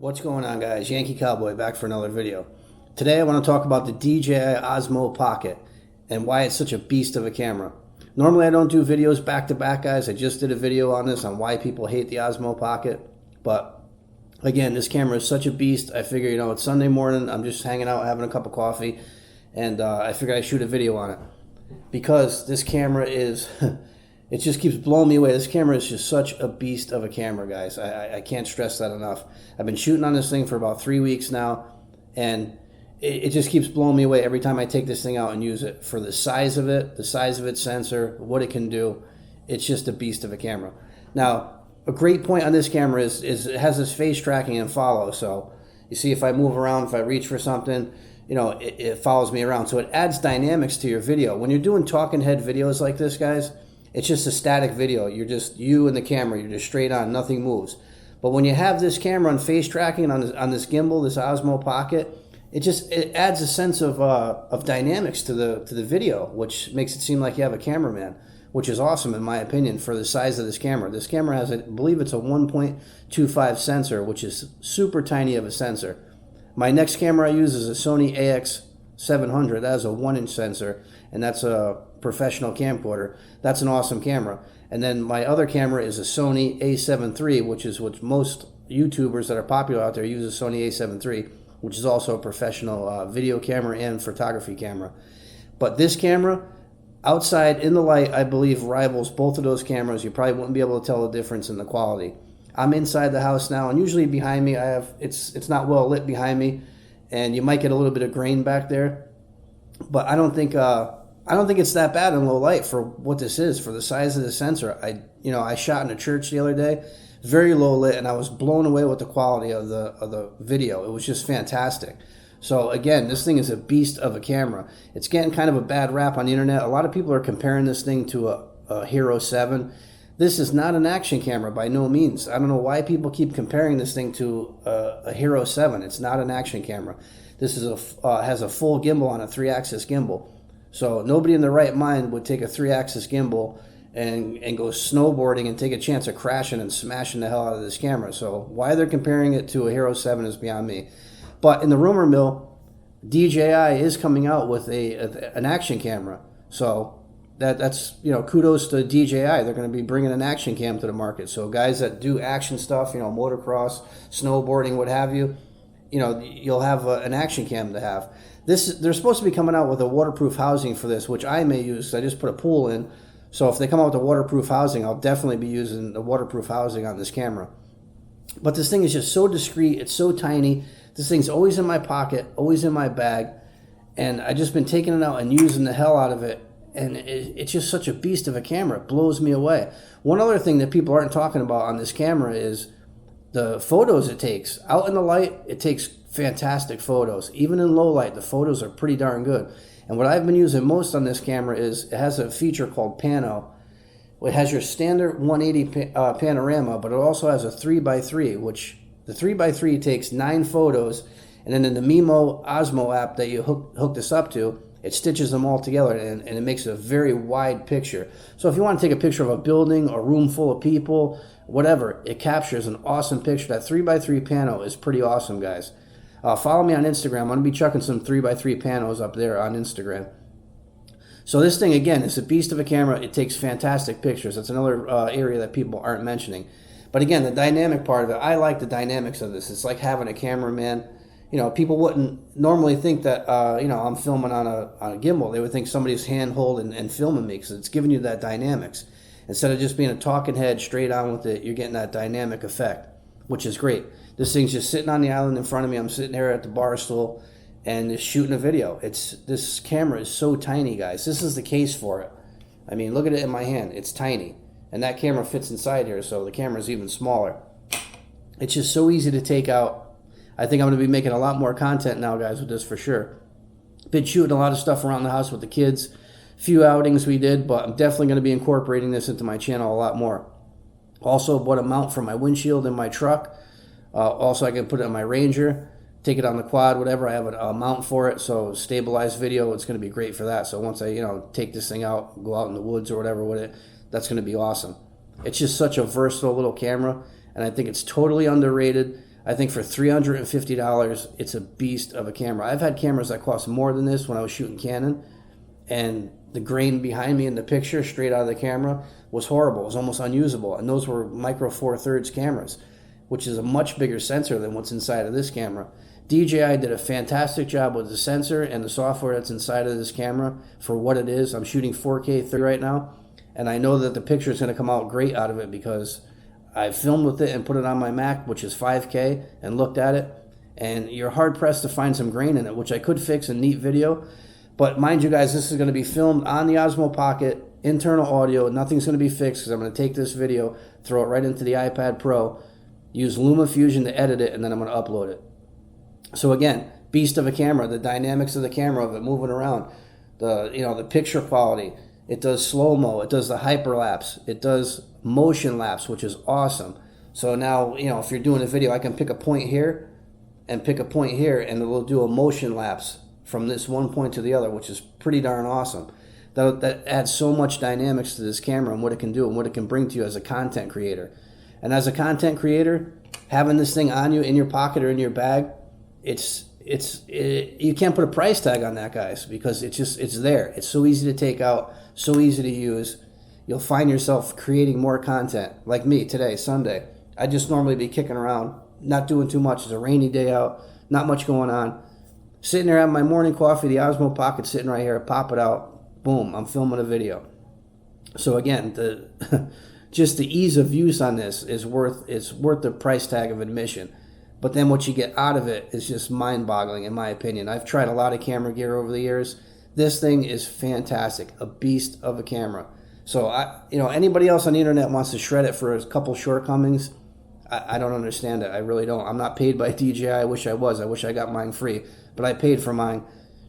What's going on, guys? Yankee Cowboy back for another video. Today I want to talk about the DJI Osmo Pocket and why it's such a beast of a camera. Normally I don't do videos back to back, guys. I just did a video on this on why people hate the Osmo Pocket. But again, this camera is such a beast. I figure, it's Sunday morning. I'm just hanging out having a cup of coffee. And I figured I'd shoot a video on it. Because this camera is... It just keeps blowing me away. This camera is just such a beast of a camera, guys. I can't stress that enough. I've been shooting on this thing for about 3 weeks now, and it just keeps blowing me away every time I take this thing out and use it. For the size of its sensor, what it can do, it's just a beast of a camera. Now, a great point on this camera is it has this face tracking and follow. So you see if I move around, if I reach for something, it follows me around. So it adds dynamics to your video. When you're doing talking head videos like this, guys, it's just a static video. You're just you and the camera. You're just straight on. Nothing moves. But when you have this camera on face tracking on this gimbal, this Osmo Pocket, it adds a sense of dynamics to the video, which makes it seem like you have a cameraman, which is awesome in my opinion for the size of this camera. This camera has, I believe it's a 1.25 sensor, which is super tiny of a sensor. My next camera I use is a Sony AX700. That has a 1-inch sensor, and that's a professional camcorder. That's an awesome camera. And then my other camera is a Sony A7 III, which is what most YouTubers that are popular out there use, a Sony A7 III, which is also a professional video camera and photography camera. But this camera, outside in the light, I believe rivals both of those cameras. You probably wouldn't be able to tell the difference in the quality. I'm inside the house now, and usually behind me it's not well lit behind me, and you might get a little bit of grain back there. But I don't think it's that bad in low light for what this is, for the size of the sensor. I shot in a church the other day, very low lit, and I was blown away with the quality of the video. It was just fantastic. So again, this thing is a beast of a camera. It's getting kind of a bad rap on the internet. A lot of people are comparing this thing to a Hero 7. This is not an action camera by no means. I don't know why people keep comparing this thing to a Hero 7. It's not an action camera. This is has a full gimbal on a 3-axis gimbal. So nobody in their right mind would take a 3-axis gimbal and go snowboarding and take a chance of crashing and smashing the hell out of this camera. So why they're comparing it to a Hero 7 is beyond me. But in the rumor mill, DJI is coming out with an action camera. So that's kudos to DJI. They're going to be bringing an action cam to the market. So guys that do action stuff, motocross, snowboarding, what have you, you'll have an action cam to have. They're supposed to be coming out with a waterproof housing for this, which I may use. I just put a pool in. So if they come out with a waterproof housing, I'll definitely be using the waterproof housing on this camera. But this thing is just so discreet. It's so tiny. This thing's always in my pocket, always in my bag. And I've just been taking it out and using the hell out of it. And it's just such a beast of a camera. It blows me away. One other thing that people aren't talking about on this camera is the photos it takes. Out in the light, it takes fantastic photos. Even in low light, the photos are pretty darn good. And what I've been using most on this camera is it has a feature called Pano. It has your standard 180 panorama, but it also has a 3x3, which the 3x3 takes 9 photos, and then in the Mimo Osmo app that you hook this up to, it stitches them all together, and it makes a very wide picture. So if you want to take a picture of a building, a room full of people, whatever, it captures an awesome picture. That 3x3 Pano is pretty awesome, guys. Follow me on Instagram. I'm going to be chucking some 3x3 panos up there on Instagram. So this thing, again, is a beast of a camera. It takes fantastic pictures. That's another area that people aren't mentioning. But again, the dynamic part of it, I like the dynamics of this. It's like having a cameraman. People wouldn't normally think that, I'm filming on a gimbal. They would think somebody's hand-holding and filming me because it's giving you that dynamics. Instead of just being a talking head straight on with it, you're getting that dynamic effect, which is great. This thing's just sitting on the island in front of me. I'm sitting here at the bar stool and just shooting a video. This camera is so tiny, guys. This is the case for it. I mean, look at it in my hand. It's tiny. And that camera fits inside here, so the camera's even smaller. It's just so easy to take out. I think I'm going to be making a lot more content now, guys, with this for sure. Been shooting a lot of stuff around the house with the kids. Few outings we did, but I'm definitely going to be incorporating this into my channel a lot more. Also bought a mount for my windshield in my truck. Also, I can put it on my Ranger, take it on the quad, whatever. I have a mount for it, so stabilized video, it's going to be great for that. So once I, take this thing out, go out in the woods or whatever with it, that's going to be awesome. It's just such a versatile little camera, and I think it's totally underrated. I think for $350, it's a beast of a camera. I've had cameras that cost more than this when I was shooting Canon, and the grain behind me in the picture, straight out of the camera, was horrible. It was almost unusable. And those were micro four thirds cameras, which is a much bigger sensor than what's inside of this camera. DJI did a fantastic job with the sensor and the software that's inside of this camera for what it is. I'm shooting 4K 30 right now, and I know that the picture is going to come out great out of it because I filmed with it and put it on my Mac, which is 5K, and looked at it, and you're hard-pressed to find some grain in it, which I could fix in neat video. But mind you guys, this is going to be filmed on the Osmo Pocket, internal audio. Nothing's going to be fixed because I'm going to take this video, throw it right into the iPad Pro, use LumaFusion to edit it, and then I'm going to upload it. So again, beast of a camera, the dynamics of the camera, of it moving around, the picture quality. It does slow-mo, it does the hyperlapse, it does motion lapse, which is awesome. So now, if you're doing a video, I can pick a point here and pick a point here, and it will do a motion lapse from this one point to the other, which is pretty darn awesome. That adds so much dynamics to this camera and what it can do and what it can bring to you as a content creator. And as a content creator, having this thing on you in your pocket or in your bag, you can't put a price tag on that, guys, because it's there. It's so easy to take out, so easy to use. You'll find yourself creating more content. Like me today, Sunday. I just normally be kicking around, not doing too much. It's a rainy day out, not much going on. Sitting there having my morning coffee, the Osmo Pocket sitting right here, pop it out, boom, I'm filming a video. So again, just the ease of use on this is worth the price tag of admission. But then what you get out of it is just mind-boggling, in my opinion. I've tried a lot of camera gear over the years. This thing is fantastic, a beast of a camera. So anybody else on the internet wants to shred it for a couple shortcomings, I don't understand it. I really don't. I'm not paid by DJI. I wish I was. I wish I got mine free. But I paid for mine,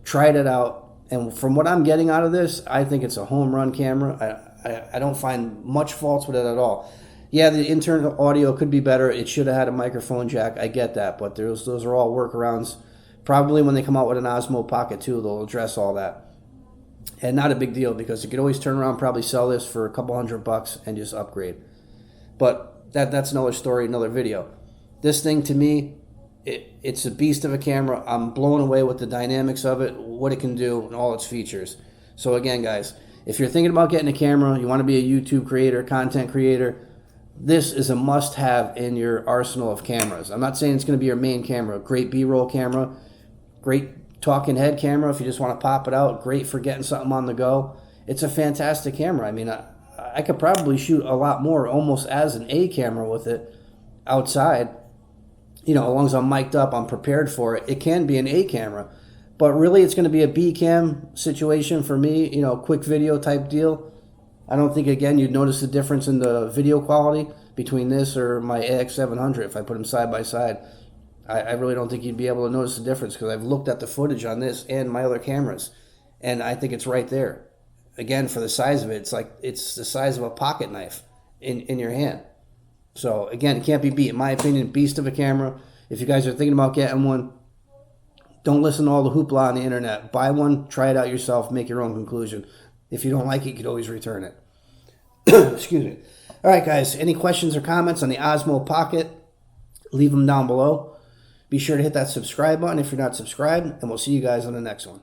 tried it out, and from what I'm getting out of this, I think it's a home run camera. I don't find much faults with it at all. Yeah, the internal audio could be better. It should have had a microphone jack. I get that, but those are all workarounds. Probably when they come out with an Osmo Pocket 2, they'll address all that. And not a big deal because you could always turn around, probably sell this for a couple $100 and just upgrade. But that's another story, another video. This thing, to me, it's a beast of a camera. I'm blown away with the dynamics of it, what it can do, and all its features. So again, guys, if you're thinking about getting a camera, you want to be a YouTube creator, content creator, this is a must-have in your arsenal of cameras. I'm not saying it's going to be your main camera. Great B-roll camera, great talking head camera if you just want to pop it out, great for getting something on the go. It's a fantastic camera. I mean, I could probably shoot a lot more almost as an A camera with it outside. As long as I'm mic'd up, I'm prepared for it. It can be an A camera. But really, it's going to be a B cam situation for me, quick video type deal. I don't think, again, you'd notice the difference in the video quality between this or my AX700 if I put them side by side. I really don't think you'd be able to notice the difference because I've looked at the footage on this and my other cameras, and I think it's right there. Again, for the size of it, it's the size of a pocket knife in your hand. So, again, it can't be beat. In my opinion, beast of a camera. If you guys are thinking about getting one, don't listen to all the hoopla on the internet. Buy one, try it out yourself, make your own conclusion. If you don't like it, you could always return it. Excuse me. All right, guys, any questions or comments on the Osmo Pocket, leave them down below. Be sure to hit that subscribe button if you're not subscribed, and we'll see you guys on the next one.